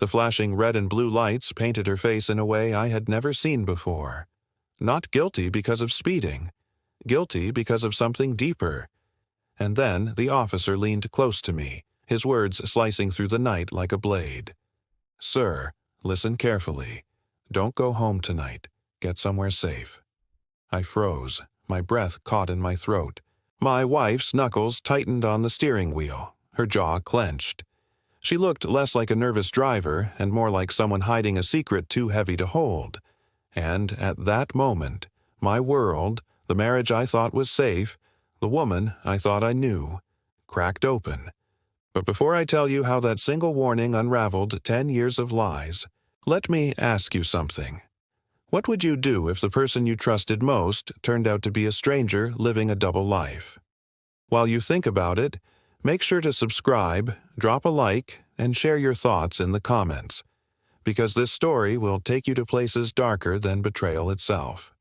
The flashing red and blue lights painted her face in a way I had never seen before. Not guilty because of speeding. Guilty because of something deeper. And then the officer leaned close to me, his words slicing through the night like a blade. "Sir, listen carefully. Don't go home tonight. Get somewhere safe." I froze, my breath caught in my throat. My wife's knuckles tightened on the steering wheel, her jaw clenched. She looked less like a nervous driver and more like someone hiding a secret too heavy to hold. And at that moment, my world, the marriage I thought was safe, the woman I thought I knew, cracked open. But before I tell you how that single warning unraveled 10 years of lies, let me ask you something. What would you do if the person you trusted most turned out to be a stranger living a double life? While you think about it, make sure to subscribe, drop a like, and share your thoughts in the comments, because this story will take you to places darker than betrayal itself.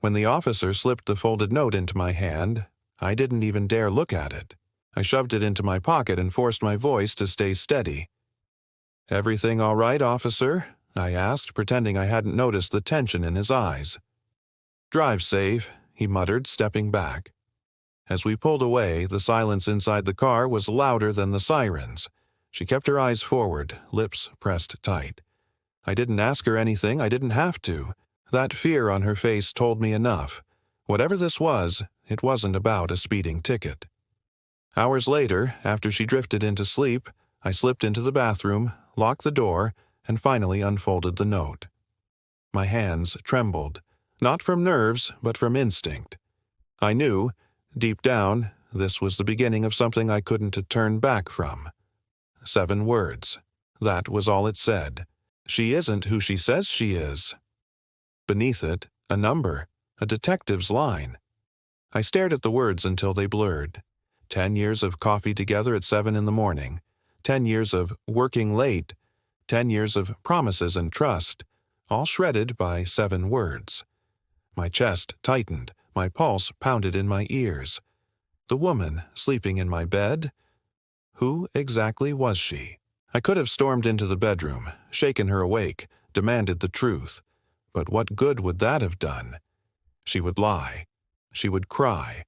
When the officer slipped the folded note into my hand, I didn't even dare look at it. I shoved it into my pocket and forced my voice to stay steady. "Everything all right, officer?" I asked, pretending I hadn't noticed the tension in his eyes. "Drive safe," he muttered, stepping back. As we pulled away, the silence inside the car was louder than the sirens. She kept her eyes forward, lips pressed tight. I didn't ask her anything, I didn't have to. That fear on her face told me enough. Whatever this was, it wasn't about a speeding ticket. Hours later, after she drifted into sleep, I slipped into the bathroom, locked the door, and finally unfolded the note. My hands trembled, not from nerves, but from instinct. I knew, deep down, this was the beginning of something I couldn't turn back from. 7 words. That was all it said. "She isn't who she says she is." Beneath it, a number, a detective's line. I stared at the words until they blurred. 10 years of coffee together at 7 in the morning. 10 years of working late. 10 years of promises and trust, all shredded by 7 words. My chest tightened, my pulse pounded in my ears. The woman sleeping in my bed? Who exactly was she? I could have stormed into the bedroom, shaken her awake, demanded the truth. But what good would that have done? She would lie. She would cry.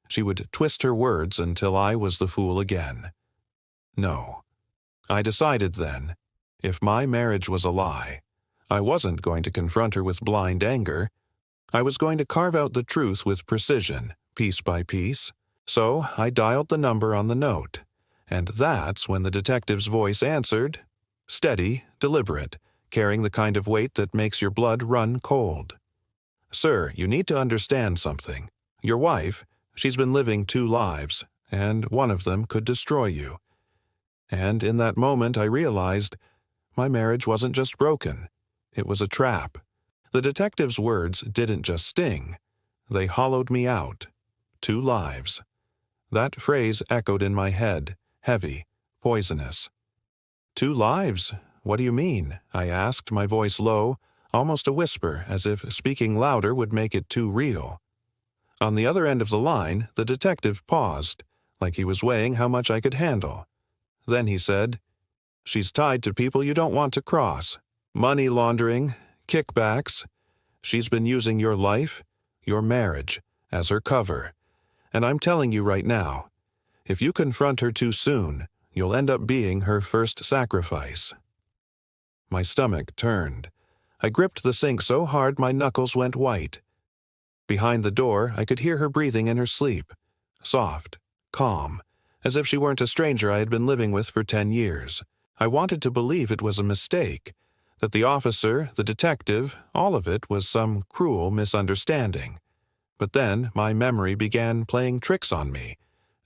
She would twist her words until I was the fool again. No. I decided then, if my marriage was a lie, I wasn't going to confront her with blind anger. I was going to carve out the truth with precision, piece by piece. So I dialed the number on the note. And that's when the detective's voice answered, steady, deliberate, carrying the kind of weight that makes your blood run cold. "Sir, you need to understand something. Your wife, she's been living 2 lives, and one of them could destroy you." And in that moment I realized my marriage wasn't just broken. It was a trap. The detective's words didn't just sting. They hollowed me out. 2 lives. That phrase echoed in my head, heavy, poisonous. 2 lives? What do you mean? I asked, my voice low, almost a whisper, as if speaking louder would make it too real. On the other end of the line, the detective paused, like he was weighing how much I could handle. Then he said, "She's tied to people you don't want to cross. Money laundering, kickbacks. She's been using your life, your marriage, as her cover. And I'm telling you right now, if you confront her too soon, you'll end up being her first sacrifice." My stomach turned. I gripped the sink so hard my knuckles went white. Behind the door, I could hear her breathing in her sleep, soft, calm, as if she weren't a stranger I had been living with for 10 years. I wanted to believe it was a mistake, that the officer, the detective, all of it was some cruel misunderstanding. But then my memory began playing tricks on me,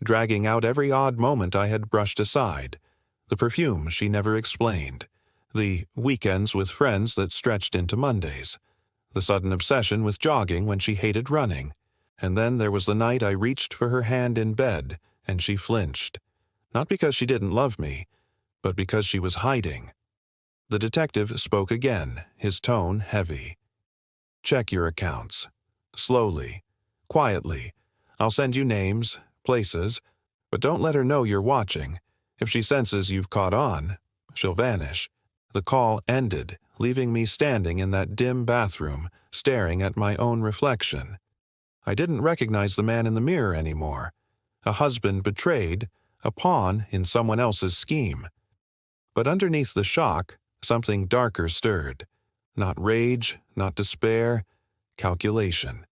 dragging out every odd moment I had brushed aside, the perfume she never explained, the weekends with friends that stretched into Mondays, the sudden obsession with jogging when she hated running, and then there was the night I reached for her hand in bed and she flinched, not because she didn't love me, but because she was hiding. The detective spoke again, his tone heavy. "Check your accounts. Slowly. Quietly. I'll send you names, places, but don't let her know you're watching. If she senses you've caught on, she'll vanish. The call ended, leaving me standing in that dim bathroom, staring at my own reflection. I didn't recognize the man in the mirror anymore. A husband betrayed, a pawn in someone else's scheme. But underneath the shock, something darker stirred. Not rage, not despair, calculation.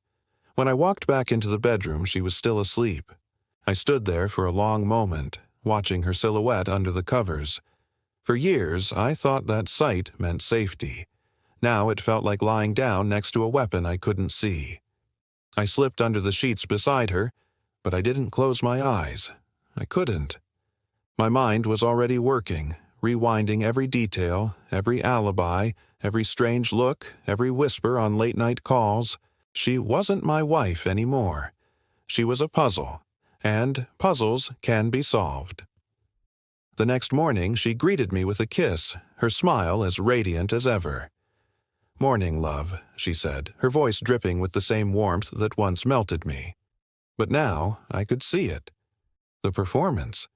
When I walked back into the bedroom, she was still asleep. I stood there for a long moment, watching her silhouette under the covers. For years, I thought that sight meant safety. Now it felt like lying down next to a weapon I couldn't see. I slipped under the sheets beside her, but I didn't close my eyes. I couldn't. My mind was already working, rewinding every detail, every alibi, every strange look, every whisper on late-night calls. She wasn't my wife anymore. She was a puzzle, and puzzles can be solved. The next morning, she greeted me with a kiss, her smile as radiant as ever. "Morning, love," she said, her voice dripping with the same warmth that once melted me. But now I could see it. The performance,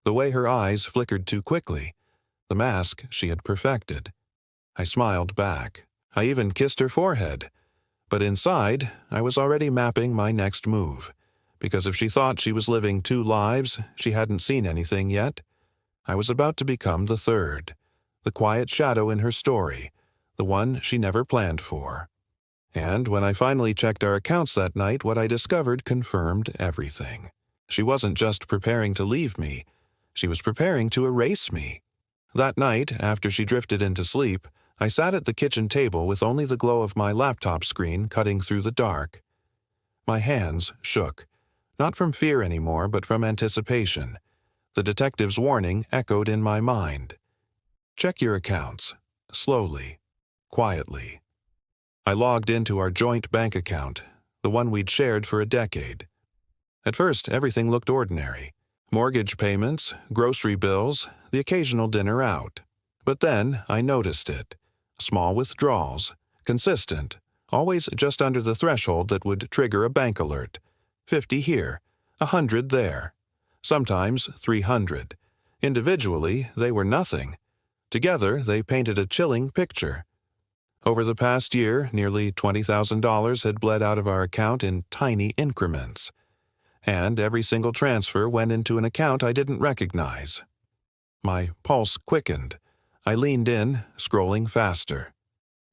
the way her eyes flickered too quickly, the mask she had perfected. I smiled back. I even kissed her forehead. But inside, I was already mapping my next move, because if she thought she was living two lives, she hadn't seen anything yet. I was about to become the third, the quiet shadow in her story, the one she never planned for. And when I finally checked our accounts that night, what I discovered confirmed everything. She wasn't just preparing to leave me, she was preparing to erase me. That night, after she drifted into sleep, I sat at the kitchen table with only the glow of my laptop screen cutting through the dark. My hands shook, not from fear anymore, but from anticipation. The detective's warning echoed in my mind. Check your accounts, slowly, quietly. I logged into our joint bank account, the one we'd shared for a decade. At first, everything looked ordinary. Mortgage payments, grocery bills, the occasional dinner out. But then I noticed it. Small withdrawals, consistent, always just under the threshold that would trigger a bank alert. 50 here, 100 there. Sometimes 300. Individually, they were nothing. Together, they painted a chilling picture. Over the past year, nearly $20,000 had bled out of our account in tiny increments. And every single transfer went into an account I didn't recognize. My pulse quickened. I leaned in, scrolling faster.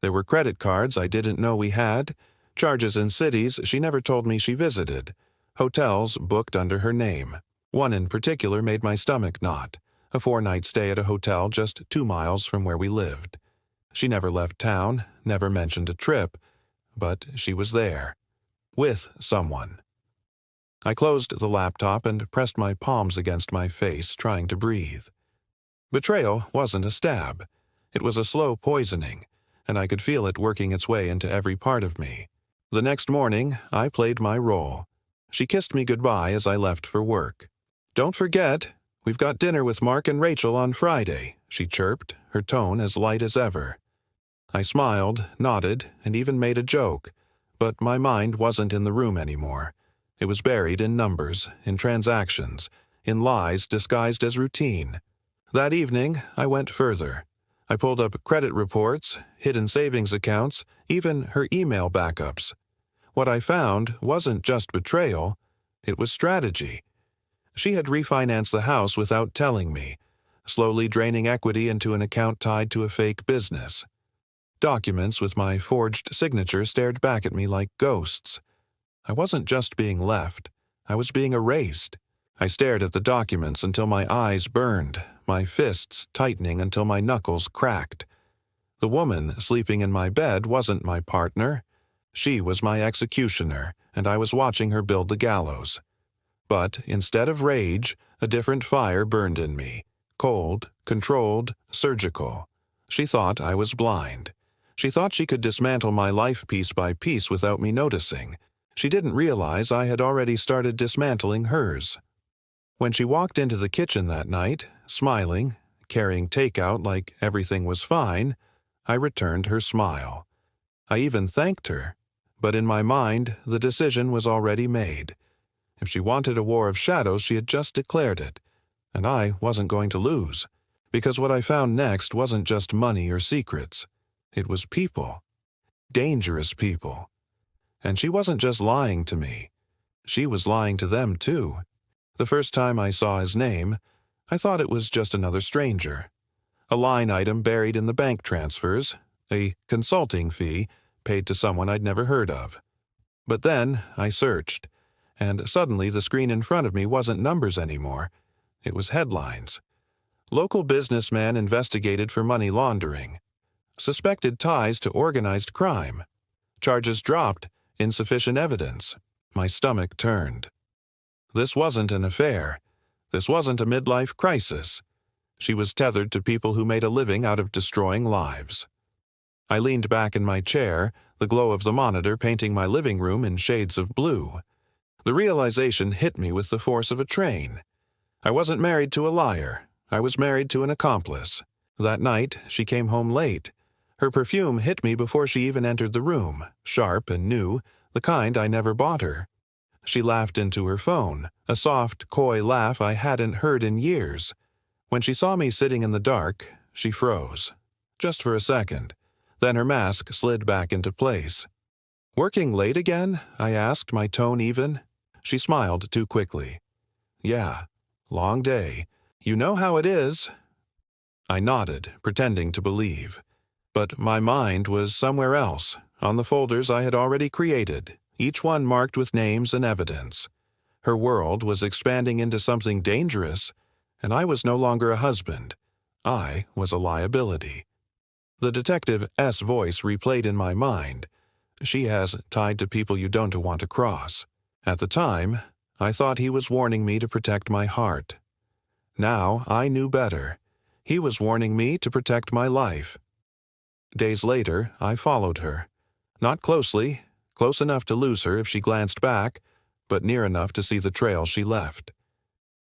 There were credit cards I didn't know we had, charges in cities she never told me she visited, hotels booked under her name. One in particular made my stomach knot, a 4-night stay at a hotel just 2 miles from where we lived. She never left town, never mentioned a trip, but she was there, with someone. I closed the laptop and pressed my palms against my face, trying to breathe. Betrayal wasn't a stab. It was a slow poisoning, and I could feel it working its way into every part of me. The next morning, I played my role. She kissed me goodbye as I left for work. "Don't forget, we've got dinner with Mark and Rachel on Friday," she chirped, her tone as light as ever. I smiled, nodded, and even made a joke, but my mind wasn't in the room anymore. It was buried in numbers, in transactions, in lies disguised as routine. That evening, I went further. I pulled up credit reports, hidden savings accounts, even her email backups. What I found wasn't just betrayal, it was strategy. She had refinanced the house without telling me, slowly draining equity into an account tied to a fake business. Documents with my forged signature stared back at me like ghosts. I wasn't just being left, I was being erased. I stared at the documents until my eyes burned, my fists tightening until my knuckles cracked. The woman sleeping in my bed wasn't my partner. She was my executioner, and I was watching her build the gallows. But instead of rage, a different fire burned in me. Cold, controlled, surgical. She thought I was blind. She thought she could dismantle my life piece by piece without me noticing. She didn't realize I had already started dismantling hers. When she walked into the kitchen that night, smiling, carrying takeout like everything was fine, I returned her smile. I even thanked her. But in my mind, the decision was already made. If she wanted a war of shadows, she had just declared it. And I wasn't going to lose. Because what I found next wasn't just money or secrets. It was people. Dangerous people. And she wasn't just lying to me. She was lying to them too. The first time I saw his name, I thought it was just another stranger. A line item buried in the bank transfers, a consulting fee paid to someone I'd never heard of. But then I searched, and suddenly the screen in front of me wasn't numbers anymore. It was headlines. Local businessman investigated for money laundering. Suspected ties to organized crime. Charges dropped, insufficient evidence. My stomach turned. This wasn't an affair. This wasn't a midlife crisis. She was tethered to people who made a living out of destroying lives. I leaned back in my chair, the glow of the monitor painting my living room in shades of blue. The realization hit me with the force of a train. I wasn't married to a liar. I was married to an accomplice. That night, she came home late. Her perfume hit me before she even entered the room, sharp and new, the kind I never bought her. She laughed into her phone, a soft, coy laugh I hadn't heard in years. When she saw me sitting in the dark, she froze. Just for a second. Then her mask slid back into place. "Working late again?" I asked, my tone even. She smiled too quickly. "Yeah, long day. You know how it is." I nodded, pretending to believe. But my mind was somewhere else, on the folders I had already created, each one marked with names and evidence. Her world was expanding into something dangerous, and I was no longer a husband. I was a liability. The Detective S voice replayed in my mind. "She has tied to people you don't want to cross." At the time, I thought he was warning me to protect my heart. Now I knew better. He was warning me to protect my life. Days later, I followed her. Not closely, close enough to lose her if she glanced back, but near enough to see the trail she left.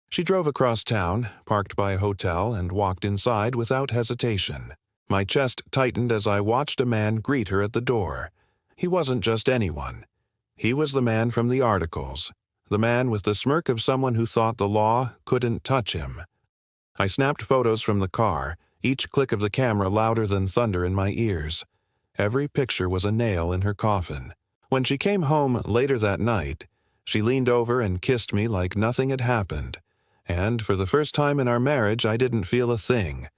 She drove across town, parked by a hotel, and walked inside without hesitation. My chest tightened as I watched a man greet her at the door. He wasn't just anyone. He was the man from the articles, the man with the smirk of someone who thought the law couldn't touch him. I snapped photos from the car, each click of the camera louder than thunder in my ears. Every picture was a nail in her coffin. When she came home later that night, she leaned over and kissed me like nothing had happened. And for the first time in our marriage, I didn't feel a thing.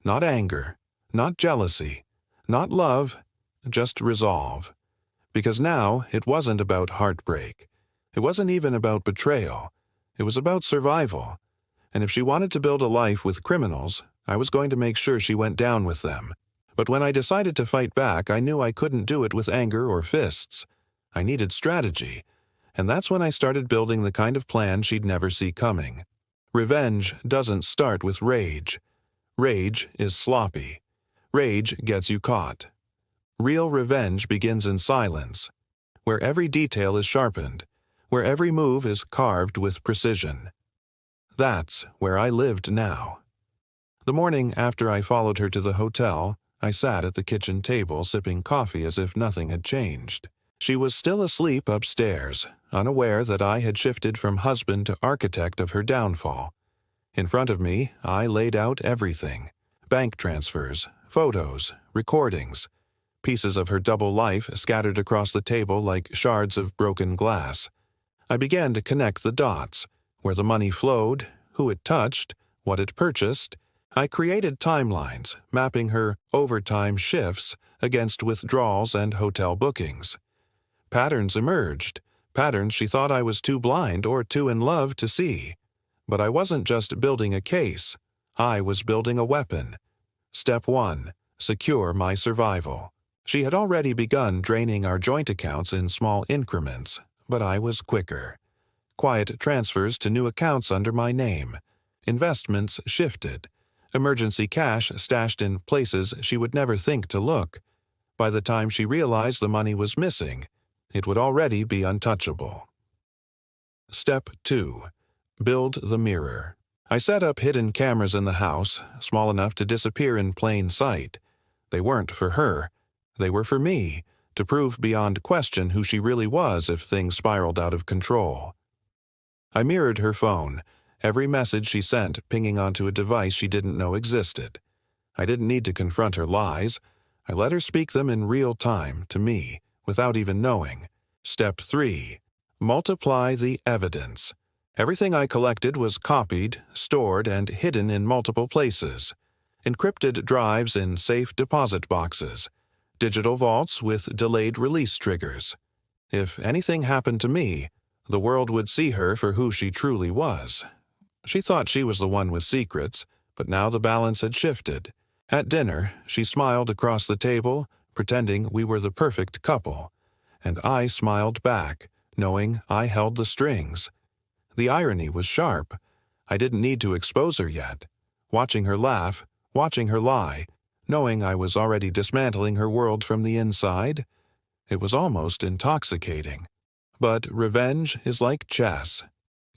Not anger, not jealousy, not love, just resolve. Because now it wasn't about heartbreak. It wasn't even about betrayal. It was about survival. And if she wanted to build a life with criminals, I was going to make sure she went down with them. But when I decided to fight back, I knew I couldn't do it with anger or fists. I needed strategy. And that's when I started building the kind of plan she'd never see coming. Revenge doesn't start with rage. Rage is sloppy. Rage gets you caught. Real revenge begins in silence, where every detail is sharpened, where every move is carved with precision. That's where I lived now. The morning after I followed her to the hotel, I sat at the kitchen table sipping coffee as if nothing had changed. She was still asleep upstairs, unaware that I had shifted from husband to architect of her downfall. In front of me, I laid out everything. Bank transfers, photos, recordings, pieces of her double life scattered across the table like shards of broken glass. I began to connect the dots, where the money flowed, who it touched, what it purchased. I created timelines, mapping her overtime shifts against withdrawals and hotel bookings. Patterns emerged, patterns she thought I was too blind or too in love to see. But I wasn't just building a case. I was building a weapon. Step 1. Secure my survival. She had already begun draining our joint accounts in small increments, but I was quicker. Quiet transfers to new accounts under my name. Investments shifted. Emergency cash stashed in places she would never think to look. By the time she realized the money was missing, it would already be untouchable. Step 2. Build the mirror. I set up hidden cameras in the house, small enough to disappear in plain sight. They weren't for her. They were for me, to prove beyond question who she really was if things spiraled out of control. I mirrored her phone, every message she sent pinging onto a device she didn't know existed. I didn't need to confront her lies. I let her speak them in real time to me, without even knowing. Step 3. Multiply the evidence. Everything I collected was copied, stored, and hidden in multiple places. Encrypted drives in safe deposit boxes. Digital vaults with delayed release triggers. If anything happened to me, the world would see her for who she truly was. She thought she was the one with secrets, but now the balance had shifted. At dinner, she smiled across the table, pretending we were the perfect couple. And I smiled back, knowing I held the strings. The irony was sharp. I didn't need to expose her yet. Watching her laugh, watching her lie, knowing I was already dismantling her world from the inside, it was almost intoxicating. But revenge is like chess.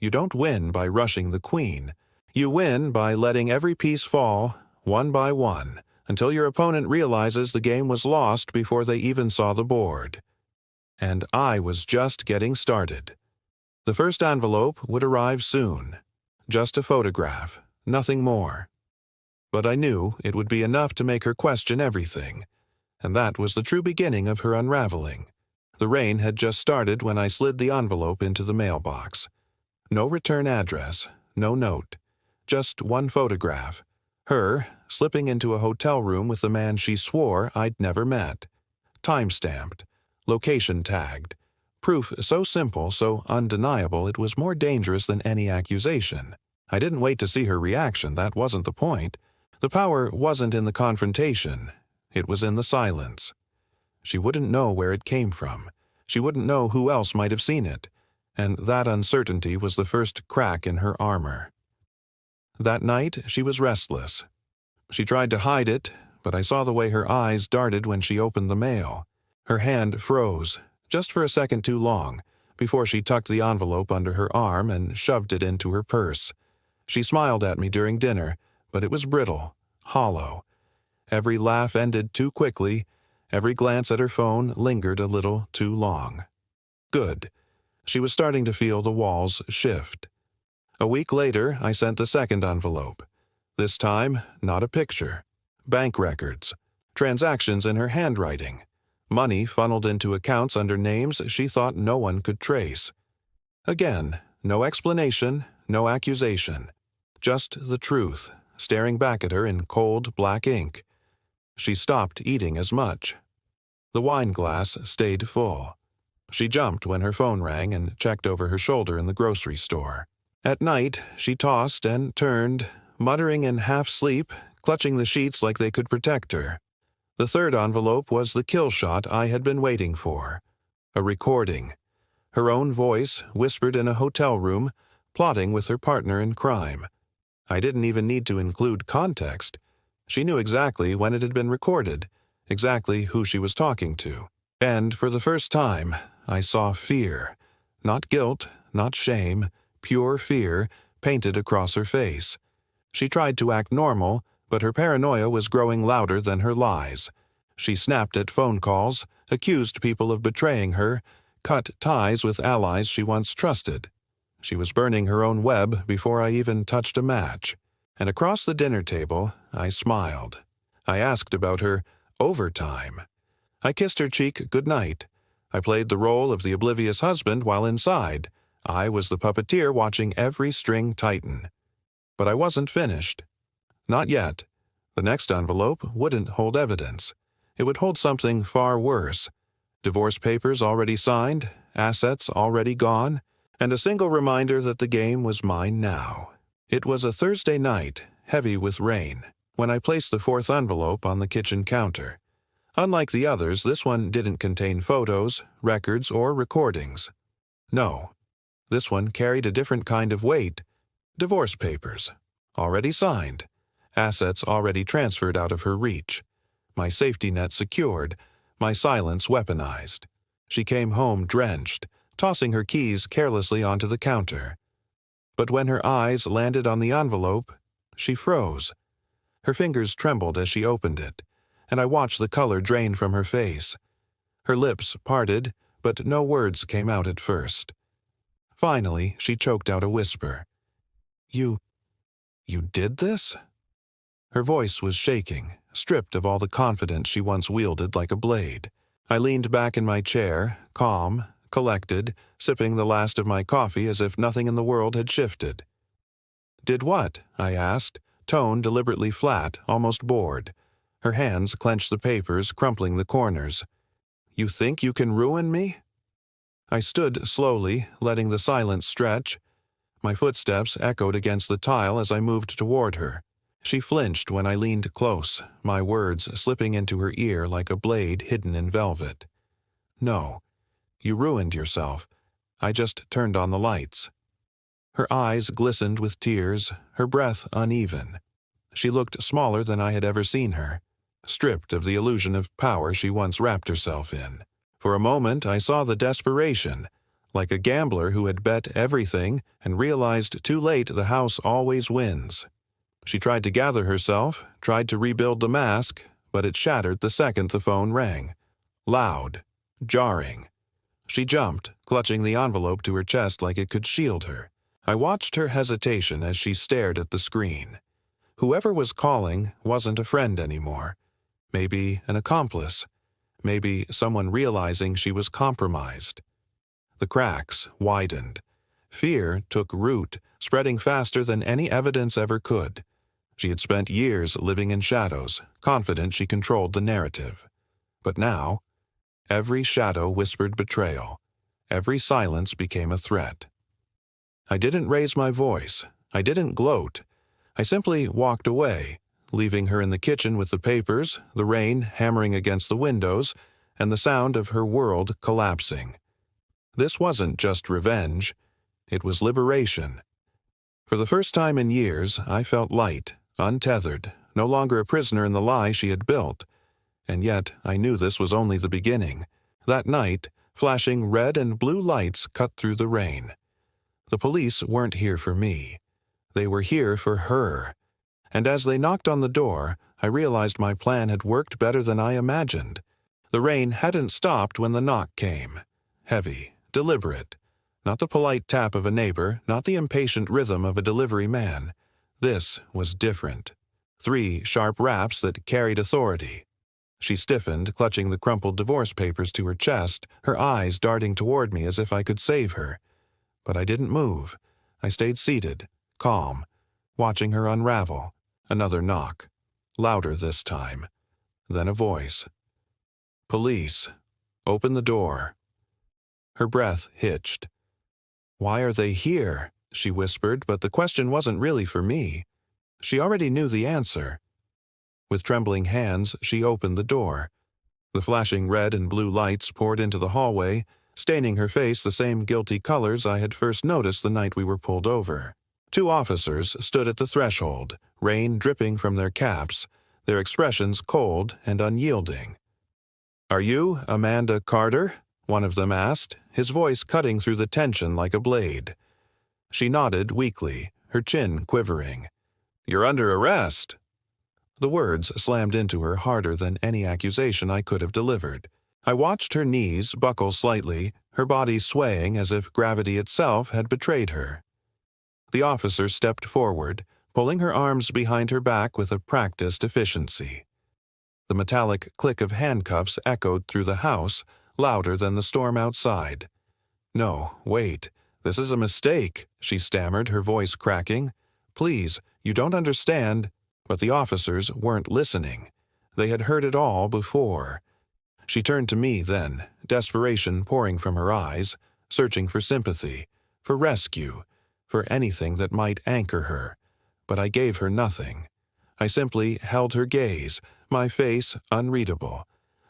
You don't win by rushing the queen. You win by letting every piece fall, one by one, until your opponent realizes the game was lost before they even saw the board. And I was just getting started. The first envelope would arrive soon. Just a photograph, nothing more. But I knew it would be enough to make her question everything. And that was the true beginning of her unraveling. The rain had just started when I slid the envelope into the mailbox. No return address, no note. Just one photograph. Her, slipping into a hotel room with the man she swore I'd never met. Time-stamped. Location tagged. Proof so simple, so undeniable, it was more dangerous than any accusation. I didn't wait to see her reaction, that wasn't the point. The power wasn't in the confrontation. It was in the silence. She wouldn't know where it came from. She wouldn't know who else might have seen it. And that uncertainty was the first crack in her armor. That night, she was restless. She tried to hide it, but I saw the way her eyes darted when she opened the mail. Her hand froze, just for a second too long, before she tucked the envelope under her arm and shoved it into her purse. She smiled at me during dinner, but it was brittle, hollow. Every laugh ended too quickly. Every glance at her phone lingered a little too long. Good. She was starting to feel the walls shift. A week later, I sent the second envelope. This time, not a picture. Bank records. Transactions in her handwriting. Money funneled into accounts under names she thought no one could trace. Again, no explanation, no accusation. Just the truth, staring back at her in cold black ink. She stopped eating as much. The wine glass stayed full. She jumped when her phone rang and checked over her shoulder in the grocery store. At night, she tossed and turned, muttering in half-sleep, clutching the sheets like they could protect her. The third envelope was the kill shot I had been waiting for. A recording. Her own voice, whispered in a hotel room, plotting with her partner in crime. I didn't even need to include context. She knew exactly when it had been recorded, exactly who she was talking to. And for the first time, I saw fear. Not guilt, not shame, pure fear, painted across her face. She tried to act normal, but her paranoia was growing louder than her lies. She snapped at phone calls, accused people of betraying her, cut ties with allies she once trusted. She was burning her own web before I even touched a match. And across the dinner table, I smiled. I asked about her overtime. I kissed her cheek goodnight. I played the role of the oblivious husband while inside. I was the puppeteer watching every string tighten. But I wasn't finished. Not yet. The next envelope wouldn't hold evidence. It would hold something far worse. Divorce papers already signed, assets already gone, and a single reminder that the game was mine now. It was a Thursday night, heavy with rain, when I placed the fourth envelope on the kitchen counter. Unlike the others, this one didn't contain photos, records, or recordings. No, this one carried a different kind of weight. Divorce papers, already signed. Assets already transferred out of her reach. My safety net secured, my silence weaponized. She came home drenched, tossing her keys carelessly onto the counter. But when her eyes landed on the envelope, she froze. Her fingers trembled as she opened it, and I watched the color drain from her face. Her lips parted, but no words came out at first. Finally, she choked out a whisper. You, you did this? Her voice was shaking, stripped of all the confidence she once wielded like a blade. I leaned back in my chair, calm, collected, sipping the last of my coffee as if nothing in the world had shifted. Did what? I asked, tone deliberately flat, almost bored. Her hands clenched the papers, crumpling the corners. You think you can ruin me? I stood slowly, letting the silence stretch. My footsteps echoed against the tile as I moved toward her. She flinched when I leaned close, my words slipping into her ear like a blade hidden in velvet. No, you ruined yourself. I just turned on the lights. Her eyes glistened with tears, her breath uneven. She looked smaller than I had ever seen her, stripped of the illusion of power she once wrapped herself in. For a moment I saw the desperation, like a gambler who had bet everything and realized too late the house always wins. She tried to gather herself, tried to rebuild the mask, but it shattered the second the phone rang. Loud, jarring. She jumped, clutching the envelope to her chest like it could shield her. I watched her hesitation as she stared at the screen. Whoever was calling wasn't a friend anymore. Maybe an accomplice. Maybe someone realizing she was compromised. The cracks widened. Fear took root, spreading faster than any evidence ever could. She had spent years living in shadows, confident she controlled the narrative. But now, every shadow whispered betrayal. Every silence became a threat. I didn't raise my voice. I didn't gloat. I simply walked away, leaving her in the kitchen with the papers, the rain hammering against the windows, and the sound of her world collapsing. This wasn't just revenge. It was liberation. For the first time in years, I felt light, untethered, no longer a prisoner in the lie she had built. And yet I knew this was only the beginning. That night, flashing red and blue lights cut through the rain. The police weren't here for me. They were here for her. And as they knocked on the door, I realized my plan had worked better than I imagined. The rain hadn't stopped when the knock came. Heavy, deliberate. Not the polite tap of a neighbor, not the impatient rhythm of a delivery man. This was different. 3 sharp raps that carried authority. She stiffened, clutching the crumpled divorce papers to her chest, her eyes darting toward me as if I could save her. But I didn't move. I stayed seated, calm, watching her unravel. Another knock. Louder this time. Then a voice. Police. Open the door. Her breath hitched. Why are they here? She whispered, but the question wasn't really for me. She already knew the answer. With trembling hands, she opened the door. The flashing red and blue lights poured into the hallway, staining her face the same guilty colors I had first noticed the night we were pulled over. 2 officers stood at the threshold, rain dripping from their caps, their expressions cold and unyielding. "Are you Amanda Carter?" one of them asked, his voice cutting through the tension like a blade. She nodded weakly, her chin quivering. "You're under arrest." The words slammed into her harder than any accusation I could have delivered. I watched her knees buckle slightly, her body swaying as if gravity itself had betrayed her. The officer stepped forward, pulling her arms behind her back with a practiced efficiency. The metallic click of handcuffs echoed through the house, louder than the storm outside. "No, wait. This is a mistake," she stammered, her voice cracking. "Please, you don't understand." But the officers weren't listening. They had heard it all before. She turned to me then, desperation pouring from her eyes, searching for sympathy, for rescue, for anything that might anchor her. But I gave her nothing. I simply held her gaze, my face unreadable,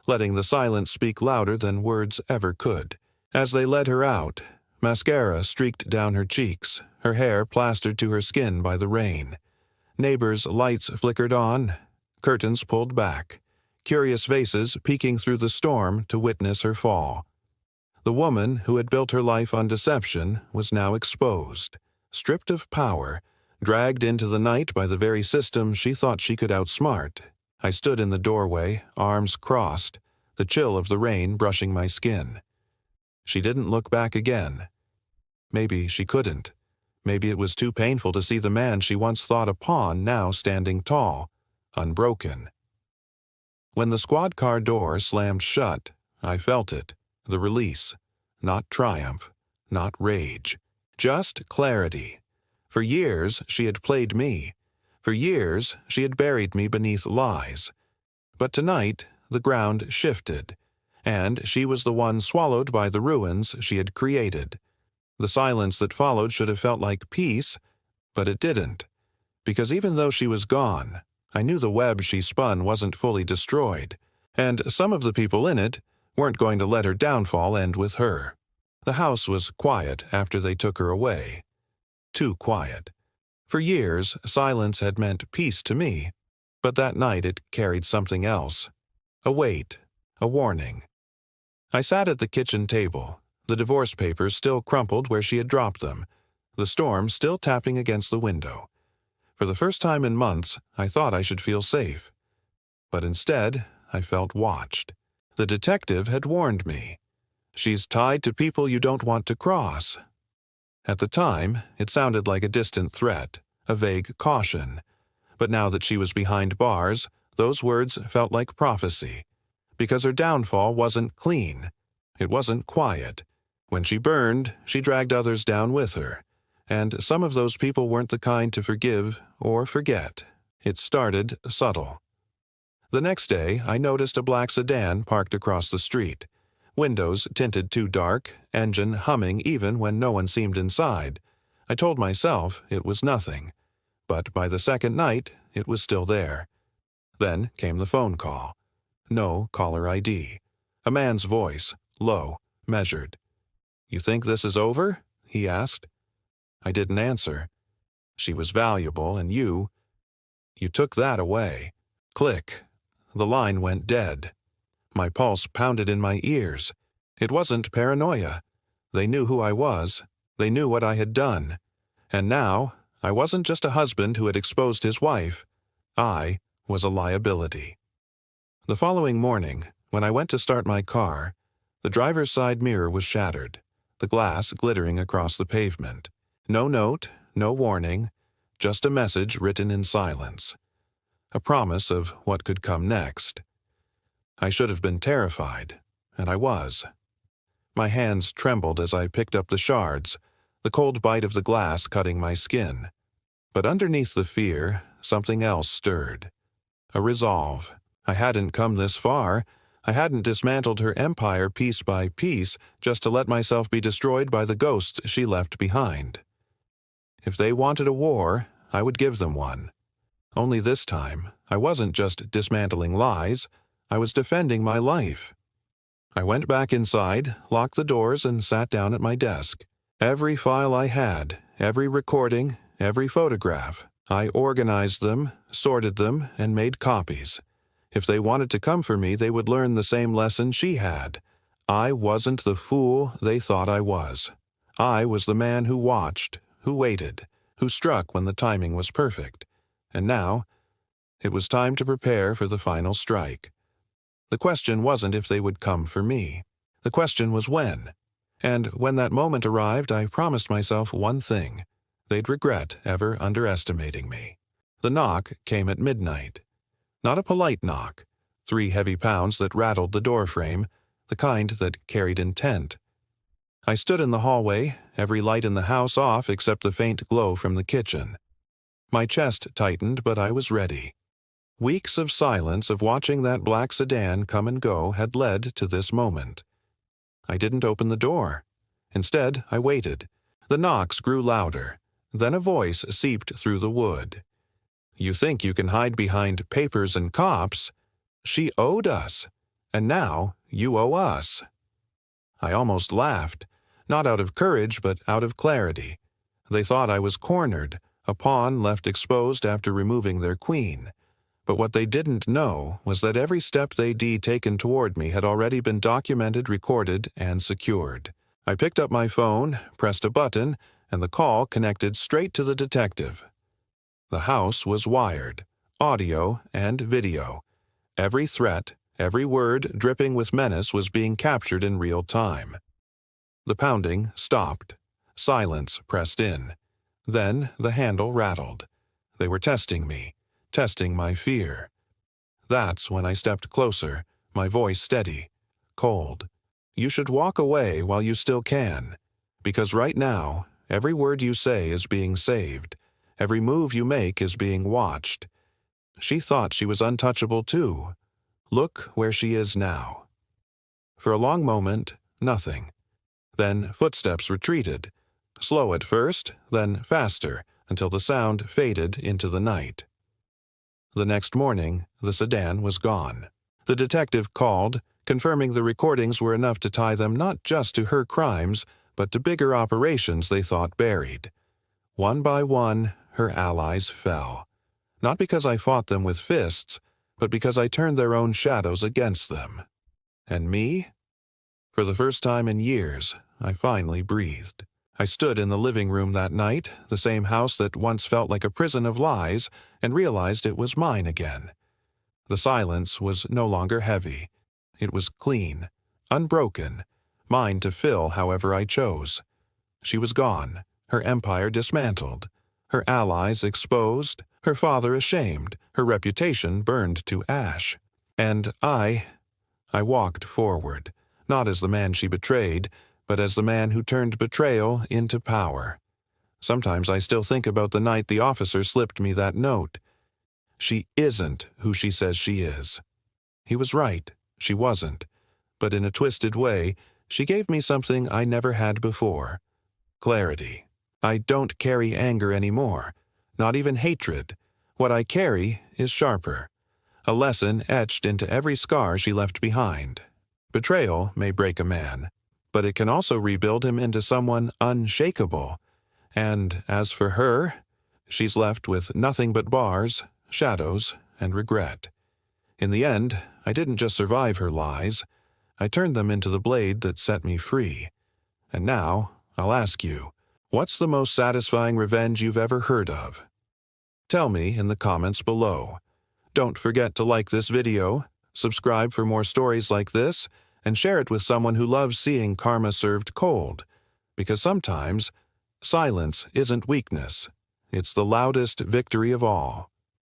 letting the silence speak louder than words ever could. As they led her out, mascara streaked down her cheeks, her hair plastered to her skin by the rain. Neighbors' lights flickered on, curtains pulled back, curious faces peeking through the storm to witness her fall. The woman who had built her life on deception was now exposed, stripped of power, dragged into the night by the very system she thought she could outsmart. I stood in the doorway, arms crossed, the chill of the rain brushing my skin. She didn't look back again. Maybe she couldn't. Maybe it was too painful to see the man she once thought a pawn now standing tall, unbroken. When the squad car door slammed shut, I felt it, the release. Not triumph, not rage, just clarity. For years she had played me. For years she had buried me beneath lies. But tonight the ground shifted, and she was the one swallowed by the ruins she had created. The silence that followed should have felt like peace, but it didn't. Because even though she was gone, I knew the web she spun wasn't fully destroyed, and some of the people in it weren't going to let her downfall end with her. The house was quiet after they took her away. Too quiet. For years, silence had meant peace to me, but that night it carried something else. A weight, a warning. I sat at the kitchen table, the divorce papers still crumpled where she had dropped them, the storm still tapping against the window. For the first time in months, I thought I should feel safe. But instead, I felt watched. The detective had warned me. She's tied to people you don't want to cross. At the time, it sounded like a distant threat, a vague caution. But now that she was behind bars, those words felt like prophecy. Because her downfall wasn't clean. It wasn't quiet. When she burned, she dragged others down with her. And some of those people weren't the kind to forgive or forget. It started subtle. The next day, I noticed a black sedan parked across the street. Windows tinted too dark, engine humming even when no one seemed inside. I told myself it was nothing. But by the second night, it was still there. Then came the phone call. No caller ID. A man's voice, low, measured. "You think this is over?" he asked. I didn't answer. She was valuable, and you took that away. Click. The line went dead. My pulse pounded in my ears. It wasn't paranoia. They knew who I was. They knew what I had done. And now, I wasn't just a husband who had exposed his wife. I was a liability. The following morning, when I went to start my car, the driver's side mirror was shattered, the glass glittering across the pavement. No note, no warning, just a message written in silence. A promise of what could come next. I should have been terrified, and I was. My hands trembled as I picked up the shards, the cold bite of the glass cutting my skin. But underneath the fear, something else stirred. A resolve. I hadn't come this far. I hadn't dismantled her empire piece by piece just to let myself be destroyed by the ghosts she left behind. If they wanted a war, I would give them one. Only this time, I wasn't just dismantling lies, I was defending my life. I went back inside, locked the doors, and sat down at my desk. Every file I had, every recording, every photograph, I organized them, sorted them, and made copies. If they wanted to come for me, they would learn the same lesson she had. I wasn't the fool they thought I was. I was the man who watched, who waited, who struck when the timing was perfect. And now, it was time to prepare for the final strike. The question wasn't if they would come for me. The question was when. And when that moment arrived, I promised myself one thing. They'd regret ever underestimating me. The knock came at midnight. Not a polite knock. 3 heavy pounds that rattled the doorframe, the kind that carried intent. I stood in the hallway, every light in the house off except the faint glow from the kitchen. My chest tightened, but I was ready. Weeks of silence of watching that black sedan come and go had led to this moment. I didn't open the door. Instead, I waited. The knocks grew louder. Then a voice seeped through the wood. "You think you can hide behind papers and cops? She owed us. And now you owe us." I almost laughed, not out of courage but out of clarity. They thought I was cornered, a pawn left exposed after removing their queen. But what they didn't know was that every step they'd taken toward me had already been documented, recorded, and secured. I picked up my phone, pressed a button, and the call connected straight to the detective. The house was wired, audio and video. Every threat, every word dripping with menace was being captured in real time. The pounding stopped. Silence pressed in. Then the handle rattled. They were testing me, testing my fear. That's when I stepped closer, my voice steady, cold. You should walk away while you still can, because right now, every word you say is being saved. Every move you make is being watched. She thought she was untouchable too. Look where she is now. For a long moment, nothing. Then footsteps retreated, slow at first, then faster, until the sound faded into the night. The next morning, the sedan was gone. The detective called, confirming the recordings were enough to tie them not just to her crimes, but to bigger operations they thought buried. One by one, her allies fell. Not because I fought them with fists, but because I turned their own shadows against them. And me? For the first time in years, I finally breathed. I stood in the living room that night, the same house that once felt like a prison of lies, and realized it was mine again. The silence was no longer heavy. It was clean, unbroken, mine to fill however I chose. She was gone, her empire dismantled, her allies exposed, her father ashamed, her reputation burned to ash. And I walked forward, not as the man she betrayed, but as the man who turned betrayal into power. Sometimes I still think about the night the officer slipped me that note. She isn't who she says she is. He was right, she wasn't. But in a twisted way, she gave me something I never had before. Clarity. I don't carry anger anymore, not even hatred. What I carry is sharper. A lesson etched into every scar she left behind. Betrayal may break a man, but it can also rebuild him into someone unshakable. And as for her, she's left with nothing but bars, shadows, and regret. In the end, I didn't just survive her lies. I turned them into the blade that set me free. And now, I'll ask you, what's the most satisfying revenge you've ever heard of? Tell me in the comments below. Don't forget to like this video, subscribe for more stories like this, and share it with someone who loves seeing karma served cold. Because sometimes, silence isn't weakness. It's the loudest victory of all.